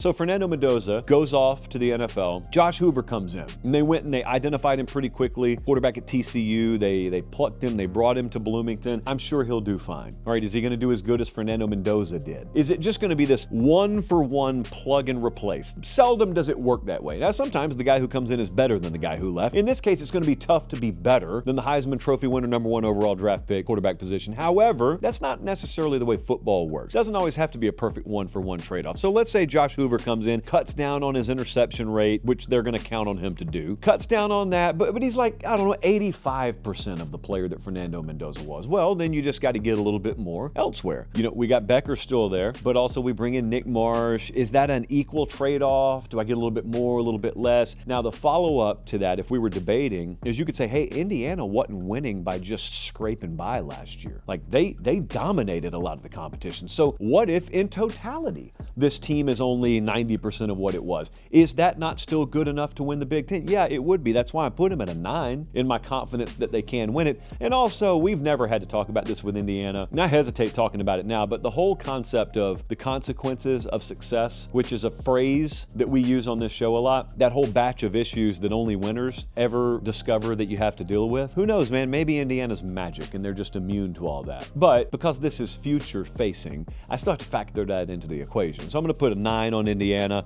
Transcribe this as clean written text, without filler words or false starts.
So Fernando Mendoza goes off to the NFL. Josh Hoover comes in, and they went and they identified him pretty quickly. Quarterback at TCU, they plucked him, they brought him to Bloomington. I'm sure he'll do fine. All right, is he going to do as good as Fernando Mendoza did? Is it just going to be this one-for-one plug and replace? Seldom does it work that way. Now, sometimes the guy who comes in is better than the guy who left. In this case, it's going to be tough to be better than the Heisman Trophy winner, #1 overall draft pick, quarterback position. However, that's not necessarily the way football works. It doesn't always have to be a perfect one-for-one trade-off. So let's say Josh Hoover comes in, cuts down on his interception rate, which they're going to count on him to do. Cuts down on that, but he's like, I don't know, 85% of the player that Fernando Mendoza was. Well, then you just got to get a little bit more elsewhere. You know, we got Becker still there, but also we bring in Nick Marsh. Is that an equal trade-off? Do I get a little bit more, a little bit less? Now, the follow-up to that, if we were debating, is you could say, hey, Indiana wasn't winning by just scraping by last year. Like, they dominated a lot of the competition. So what if, in totality, this team is only 90% of what it was? Is that not still good enough to win the Big Ten? Yeah, it would be. That's why I put them at a 9 in my confidence that they can win it. And also, we've never had to talk about this with Indiana, and I hesitate talking about it now, but the whole concept of the consequences of success, which is a phrase that we use on this show a lot, that whole batch of issues that only winners ever discover that you have to deal with. Who knows, man? Maybe Indiana's magic and they're just immune to all that. But because this is future facing, I still have to factor that into the equation. So I'm going to put a 9 on Indiana.